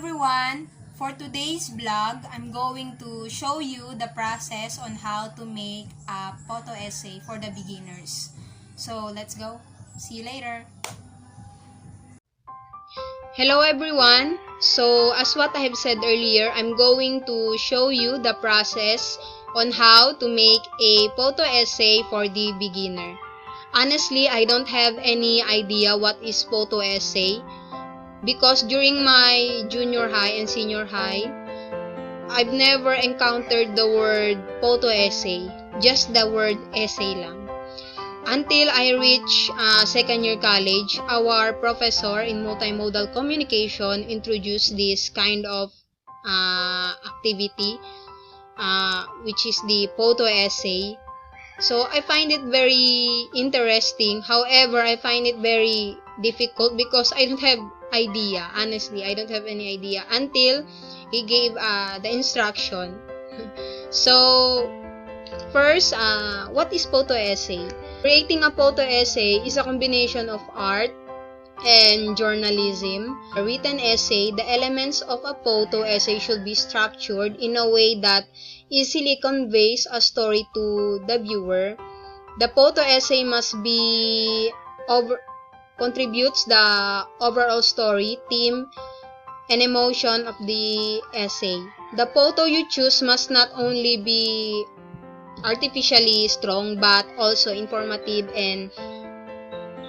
everyone! For today's vlog, I'm going to show you the process on how to make a photo essay for the beginners. So, let's go. See you later! Hello everyone! So, as what I have said earlier, I'm going to show you the process on how to make a photo essay for the beginner. Honestly, I don't have any idea what is photo essay because during my junior high and senior high, I've never encountered the word photo essay, just the word essay lang. Until I reach second year college, our professor in multimodal communication introduced this kind of activity, which is the photo essay. So I find it very interesting. However, I find it very difficult because I don't have idea. Honestly, I don't have any idea until he gave the instruction. So first, what is photo essay? Creating a photo essay is a combination of art and journalism. A written essay, the elements of a photo essay should be structured in a way that easily conveys a story to the viewer. The photo essay must be contributes the overall story, theme, and emotion of the essay. The photo you choose must not only be artificially strong but also informative and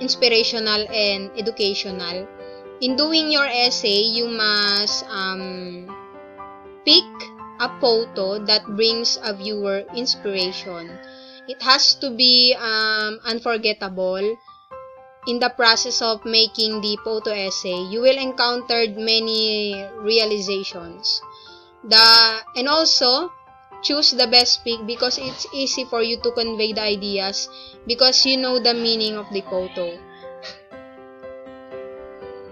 inspirational and educational. In doing your essay, you must pick a photo that brings a viewer inspiration. It has to be unforgettable. In the process of making the photo essay, you will encounter many realizations. And also, choose the best pick because it's easy for you to convey the ideas because you know the meaning of the photo.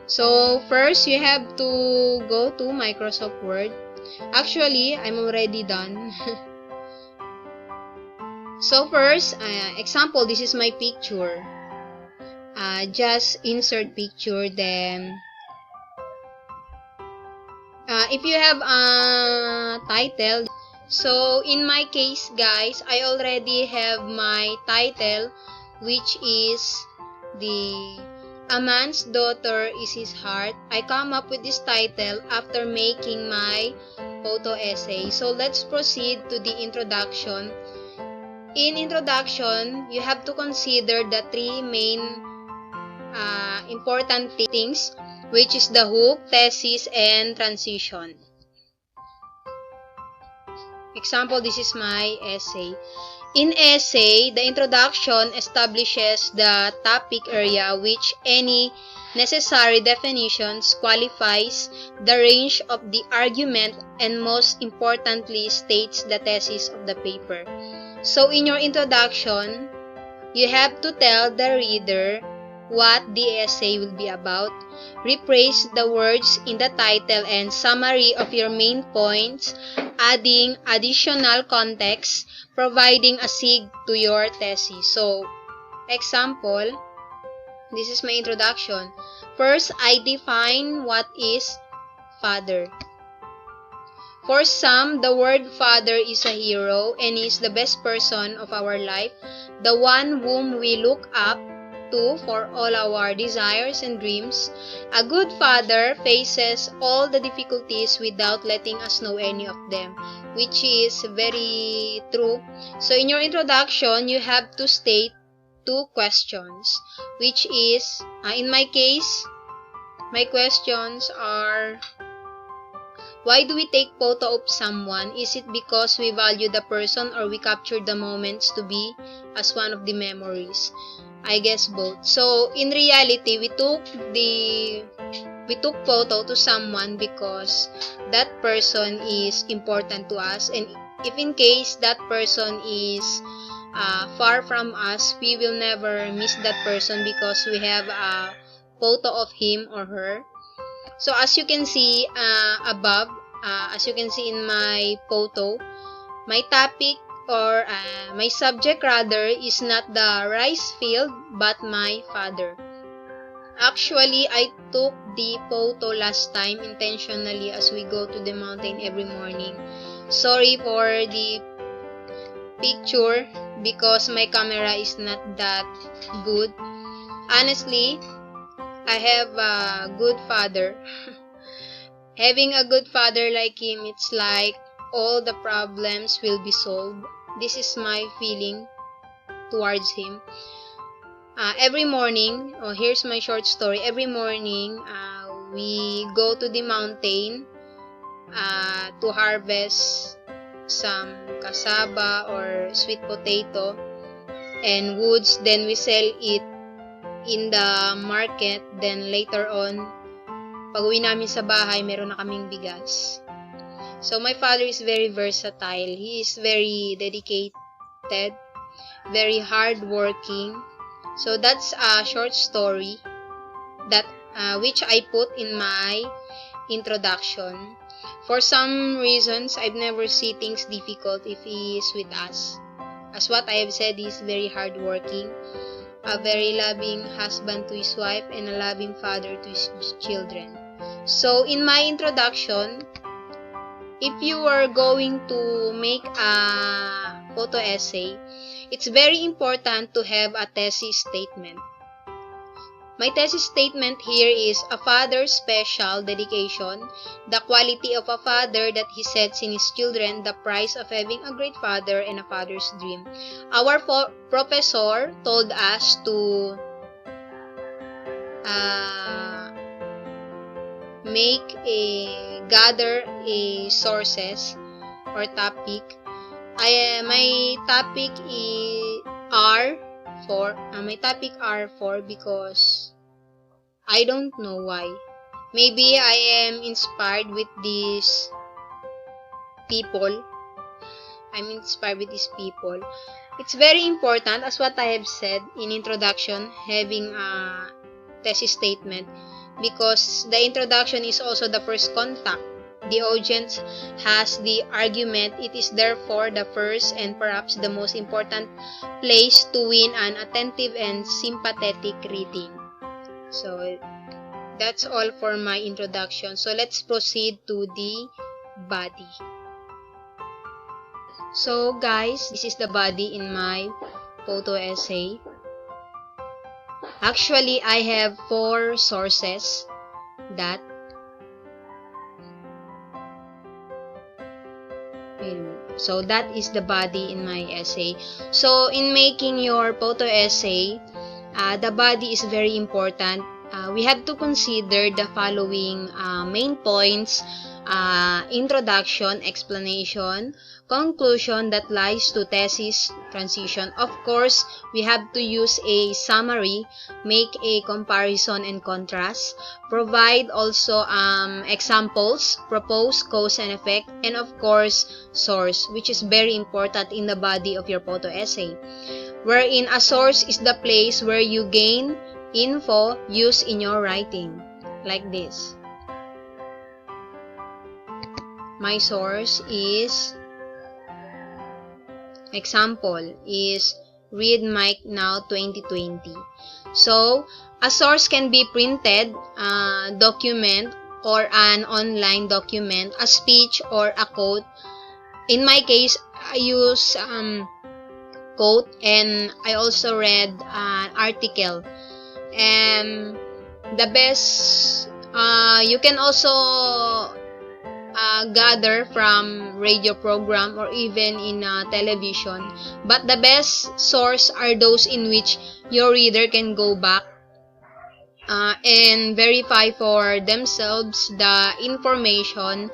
So first, you have to go to Microsoft Word. Actually, I'm already done. So first, example, this is my picture. Just insert picture, then if you have a title. So, in my case, guys, I already have my title, which is the A Man's Daughter is His Heart. I come up with this title after making my photo essay. So, let's proceed to the introduction. In introduction, you have to consider the three main important things, which is the hook, thesis, and transition. Example, this is my essay. In essay, the introduction establishes the topic area which any necessary definitions qualifies the range of the argument and most importantly states the thesis of the paper. So in your introduction, you have to tell the reader what the essay will be about, rephrase the words in the title and summary of your main points, adding additional context, providing a sig to your thesis. So, example, this is my introduction. First, I define what is father. For some, the word father is a hero and is the best person of our life, the one whom we look up to for all our desires and dreams. A good father faces all the difficulties without letting us know any of them, which is very true. So in your introduction, you have to state two questions, which is, in my case, my questions are: why do we take photo of someone? Is it because we value the person or we capture the moments to be as one of the memories? I guess both. So in reality, we took photo to someone because that person is important to us, and if in case that person is far from us, we will never miss that person because we have a photo of him or her. So as you can see above, as you can see in my photo, my topic or my subject rather is not the rice field but my father. Actually, I took the photo last time intentionally as we go to the mountain every morning. Sorry for the picture because my camera is not that good. Honestly, I have a good father. Having a good father like him, it's like all the problems will be solved. This is my feeling towards him. Every morning, here's my short story. Every morning, we go to the mountain to harvest some cassava or sweet potato and woods. Then we sell it in the market. Then later on, pag uwi namin sa bahay, meron na kaming bigas. So my father is very versatile. He is very dedicated, very hardworking. So that's a short story that which I put in my introduction. For some reasons, I've never seen things difficult if he is with us. As what I have said, he is very hardworking, a very loving husband to his wife, and a loving father to his children. So in my introduction, if you are going to make a photo essay, it's very important to have a thesis statement. My thesis statement here is a father's special dedication, the quality of a father that he sets in his children, the price of having a great father, and a father's dream. Our professor told us to gather a sources or topic. My topic are for because I don't know why. Maybe I am inspired with these people. It's very important, as what I have said in introduction, having a thesis statement, because the introduction is also the first contact. The audience has the argument. It is therefore the first and perhaps the most important place to win an attentive and sympathetic reading. So that's all for my introduction. So let's proceed to the body. So guys, this is the body in my photo essay. Actually, I have 4 sources that so that is the body in my essay. So in making your photo essay, the body is very important. We have to consider the following main points: introduction, explanation, conclusion that lies to thesis, transition. Of course, we have to use a summary, make a comparison and contrast, provide also examples, propose cause and effect, and of course, source, which is very important in the body of your photo essay, wherein a source is the place where you gain info used in your writing, like this. My source is, example is Read Mike Now 2020. So a source can be printed document or an online document, a speech or a quote. In my case, I use quote, and I also read an article. And the best, you can also gather from radio program or even in television, but the best source are those in which your reader can go back and verify for themselves the information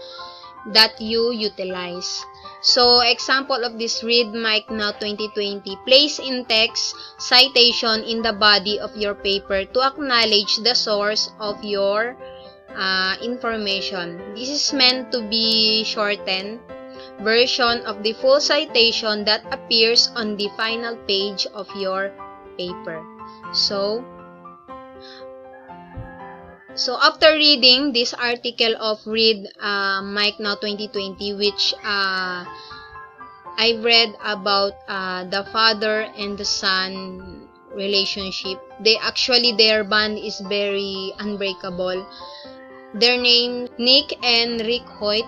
that you utilize. So example of this Read Mike Now 2020, place in text citation in the body of your paper to acknowledge the source of your information. This is meant to be shortened version of the full citation that appears on the final page of your paper. So after reading this article of Read Mike Now 2020, which I've read about the father and the son relationship. Their bond is very unbreakable. Their name, Nick and Rick Hoyt,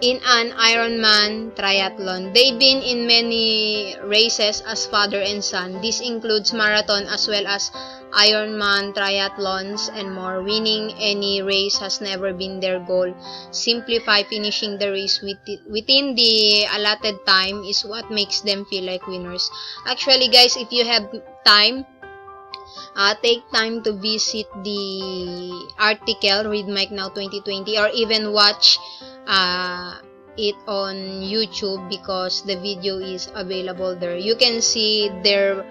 in an Ironman triathlon. They've been in many races as father and son. This includes marathon as well as Ironman triathlons and more. Winning any race has never been their goal. Simplify finishing the race within the allotted time is what makes them feel like winners. Actually, guys, if you have time, take time to visit the article, Read Mike Now 2020, or even watch it on YouTube because the video is available there. You can see their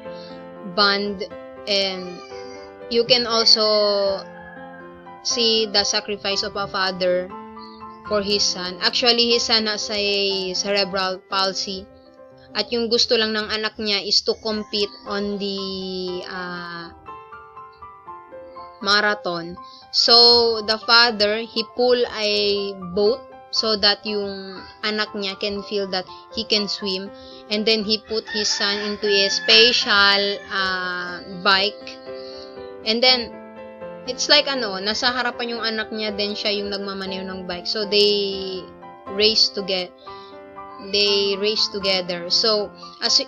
bond, and you can also see the sacrifice of a father for his son. Actually, his son has a cerebral palsy, at yung gusto lang ng anak niya is to compete on the marathon. So the father, he pull a boat so that yung anak niya can feel that he can swim, and then he put his son into a special bike, and then it's like nasa harapan yung anak niya, then siya yung nagmamaneho ng bike. So they race together. So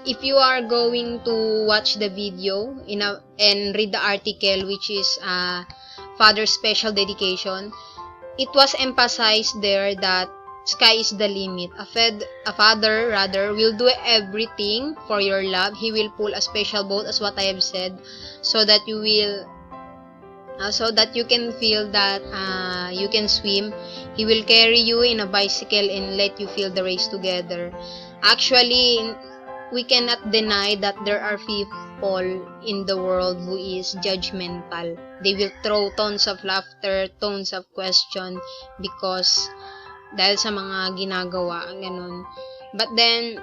if you are going to watch the video and read the article, which is Father's Special Dedication, it was emphasized there that sky is the limit. A father will do everything for your love. He will pull a special boat, as what I have said, so that you can feel that you can swim. He will carry you in a bicycle and let you feel the race together. Actually, we cannot deny that there are people in the world who is judgmental. They will throw tons of laughter, tons of question because dahil sa mga ginagawa, ganun. But then,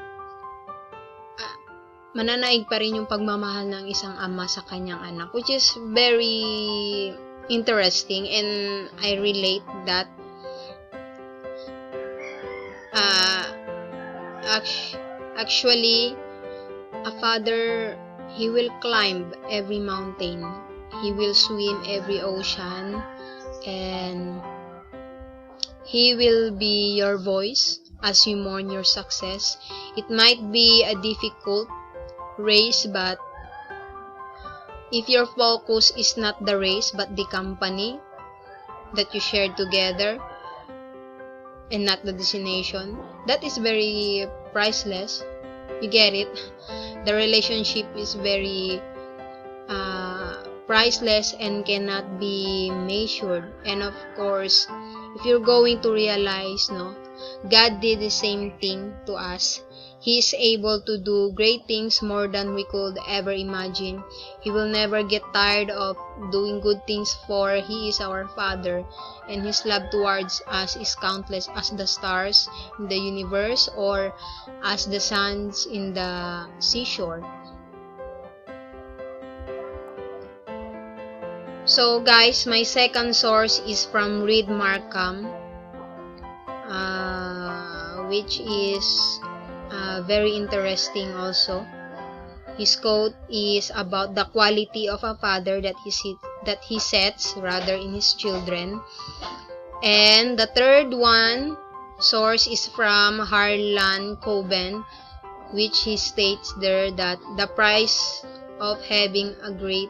mananaig pa rin yung pagmamahal ng isang ama sa kanyang anak, which is very interesting, and I relate that. Actually, a father, he will climb every mountain, he will swim every ocean, and he will be your voice as you mourn your success. It might be a difficult race, but if your focus is not the race but the company that you share together and not the destination, that is very priceless. You get it? The relationship is very priceless and cannot be measured. And of course, if you're going to realize, God did the same thing to us. He is able to do great things more than we could ever imagine. He will never get tired of doing good things, for He is our Father, and His love towards us is countless as the stars in the universe or as the sands in the seashore. So guys, my second source is from Reed Markham, which is very interesting also. His quote is about the quality of a father that he sets in his children. And the third one source is from Harlan Coben, which he states there that the price of having a great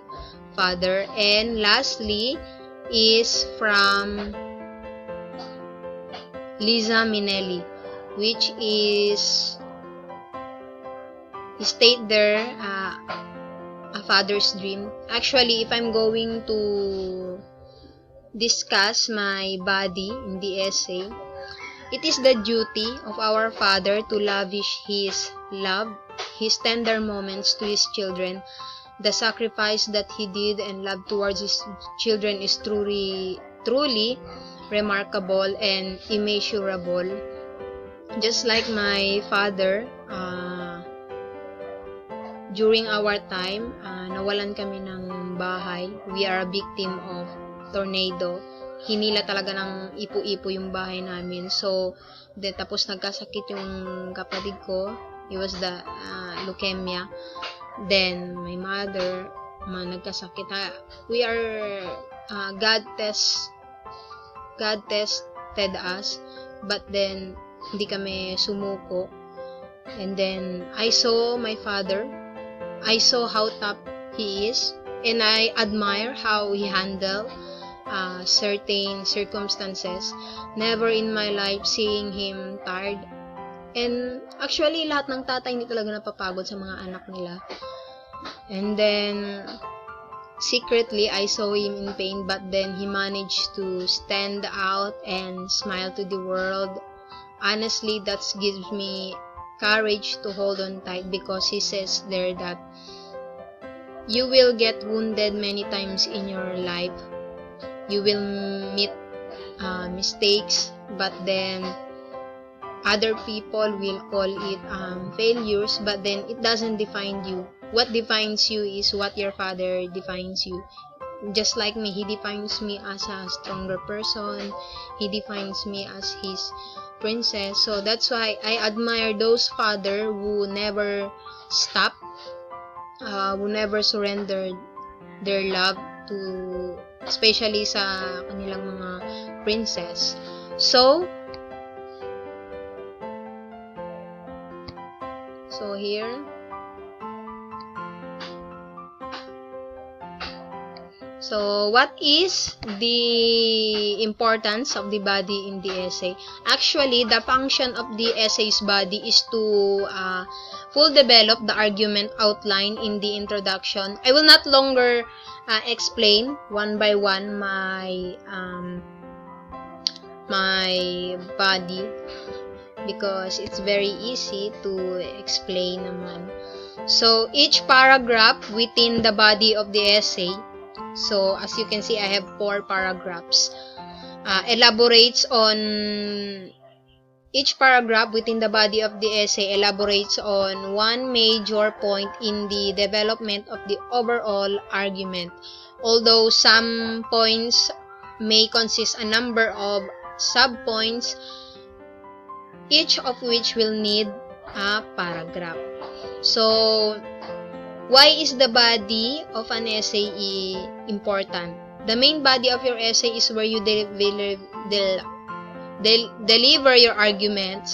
father. And lastly is from Liza Minnelli, which is state there a father's dream. Actually, if I'm going to discuss my body in the essay, it is the duty of our Father to lavish His love, His tender moments to His children. The sacrifice that He did and love towards His children is truly remarkable and immeasurable. Just like my father, during our time, nawalan kami ng bahay. We are a victim of tornado. Hinila talaga ng ipo-ipo yung bahay namin. So, tapos nagkasakit yung kapatid ko. It was the leukemia. Then, my mother, nagkasakit. We are, God tested us, but then, hindi kami sumuko. And then, I saw my father. I saw how tough he is, and I admire how he handled certain circumstances. Never in my life seeing him tired. And actually, lahat ng tatay hindi talaga napapagod sa mga anak nila. And then, secretly, I saw him in pain, but then he managed to stand out and smile to the world. Honestly, that gives me courage to hold on tight, because he says there that you will get wounded many times in your life. You will meet mistakes, but then other people will call it failures, but then it doesn't define you. What defines you is what your father defines you. Just like me, he defines me as a stronger person. He defines me as his princess. So that's why I admire those father who never stop, who never surrendered their love to, especially sa kanilang mga princess. So here, so what is the importance of the body in the essay? Actually, the function of the essay's body is to full develop the argument outline in the introduction. I will not longer explain one by one my body, because it's very easy to explain naman. So, each paragraph within the body of the essay, so as you can see, I have 4 paragraphs, elaborates on, each paragraph within the body of the essay elaborates on one major point in the development of the overall argument. Although some points may consist a number of sub-points, each of which will need a paragraph. So, why is the body of an essay important? The main body of your essay is where you deliver your argument.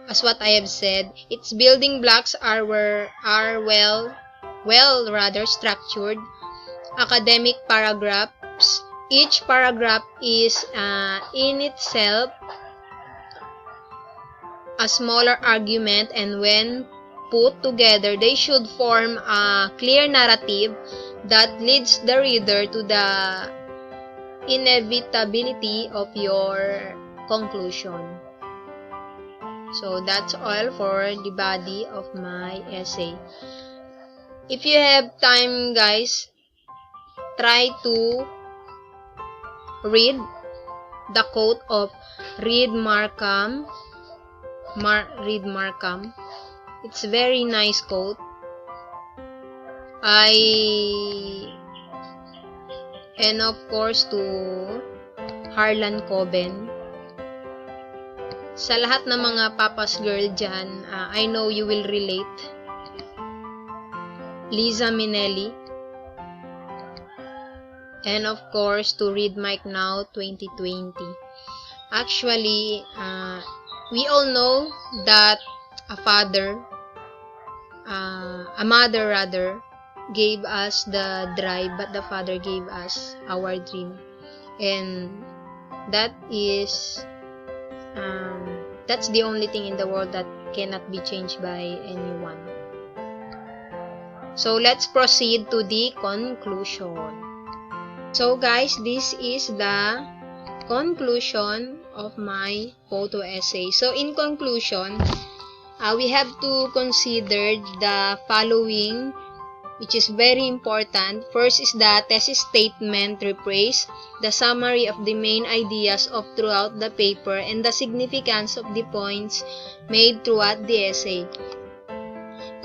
As what I have said, its building blocks are well structured. Academic paragraphs. Each paragraph is in itself a smaller argument, and when put together, they should form a clear narrative that leads the reader to the inevitability of your conclusion. So that's all for the body of my essay. If you have time, guys, try to read the quote of Reed Markham. It's a very nice quote. And of course to Harlan Coben. Sa lahat ng mga papa's girl dyan, I know you will relate. Liza Minnelli. And of course to Read Mike Now 2020. Actually, we all know that a mother gave us the drive, but the father gave us our dream, and that is that's the only thing in the world that cannot be changed by anyone. So let's proceed to the conclusion. So guys, this is the conclusion of my photo essay. So in conclusion, we have to consider the following, which is very important. First is the thesis statement rephrase, the summary of the main ideas of throughout the paper, and the significance of the points made throughout the essay.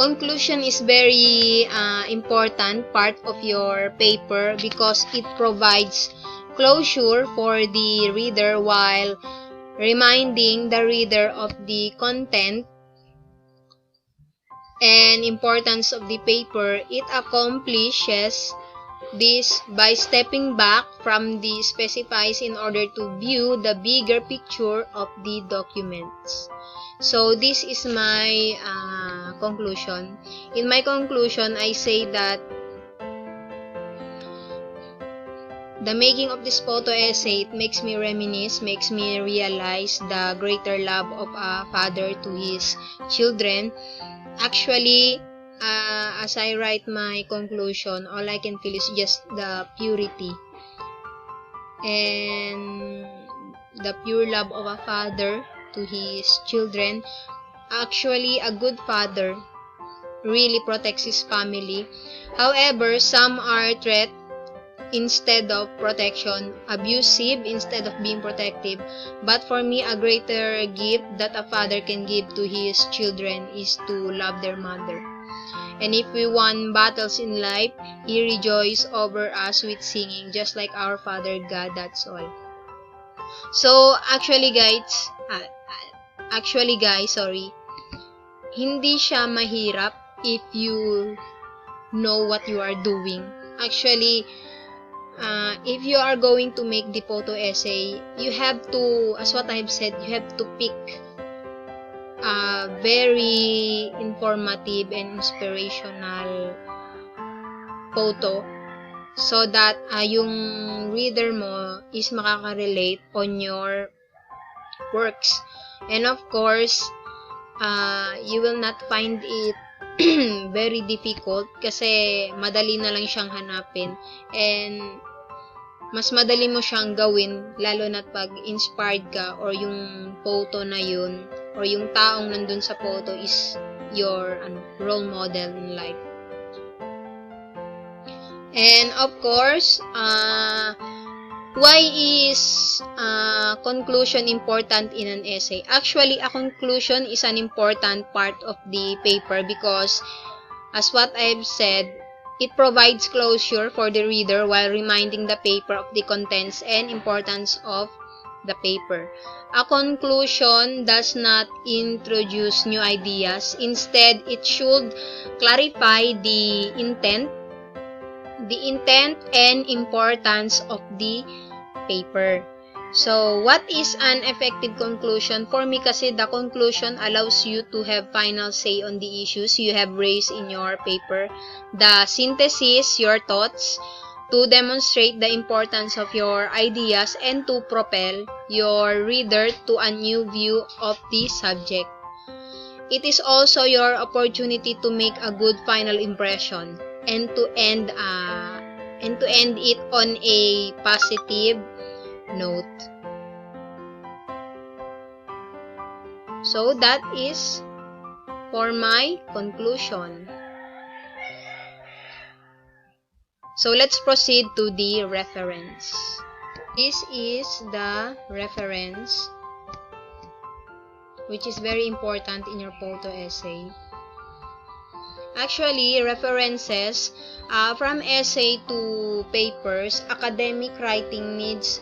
Conclusion is very important part of your paper because it provides closure for the reader while reminding the reader of the content and importance of the paper, it accomplishes this by stepping back from the specifies in order to view the bigger picture of the documents. So this is my conclusion. In my conclusion, I say that the making of this photo essay, it makes me reminisce, makes me realize the greater love of a father to his children. Actually, as I write my conclusion, all I can feel is just the purity and the pure love of a father to his children. Actually, a good father really protects his family. However, some are threat instead of protection, abusive instead of being protective. But for me, a greater gift that a father can give to his children is to love their mother. And if we won battles in life, He rejoices over us with singing, just like our Father God, that's all. So, actually guys, hindi siya mahirap if you know what you are doing. Actually, if you are going to make the photo essay, you have to, as what I have said, you have to pick a very informative and inspirational photo so that yung reader mo is makaka-relate on your works. And of course, you will not find it very difficult kasi madali na lang siyang hanapin and mas madali mo siyang gawin lalo na't pag inspired ka or yung photo na yun or yung taong nandun sa photo is your role model in life. And of course, why is conclusion important in an essay? Actually, a conclusion is an important part of the paper because, as what I've said, it provides closure for the reader while reminding the paper of the contents and importance of the paper. A conclusion does not introduce new ideas. Instead, it should clarify the intent and importance of the paper. So, what is an effective conclusion? For me kasi, the conclusion allows you to have final say on the issues you have raised in your paper. The synthesis, your thoughts, to demonstrate the importance of your ideas and to propel your reader to a new view of the subject. It is also your opportunity to make a good final impression and to end it on a positive note. So that is for my conclusion. So let's proceed to the reference. This is the reference, which is very important in your photo essay. Actually, references from essay to papers, academic writing needs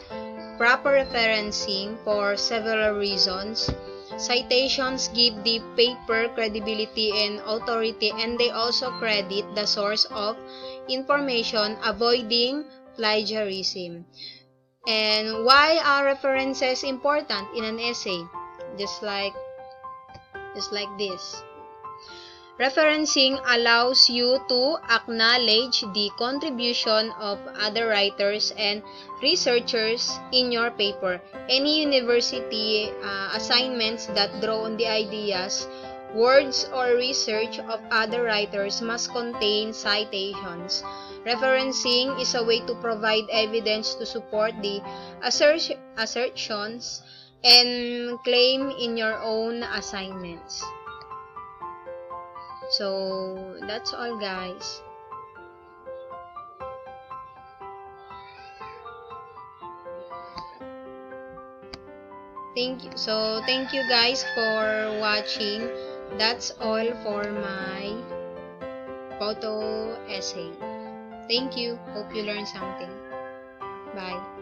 proper referencing for several reasons. Citations give the paper credibility and authority, and they also credit the source of information, avoiding plagiarism. And why are references important in an essay? Just like this. Referencing allows you to acknowledge the contribution of other writers and researchers in your paper. Any university assignments that draw on the ideas, words, or research of other writers must contain citations. Referencing is a way to provide evidence to support the assertions and claim in your own assignments. So, that's all, guys. Thank you guys for watching. That's all for my photo essay. Thank you. Hope you learned something. Bye.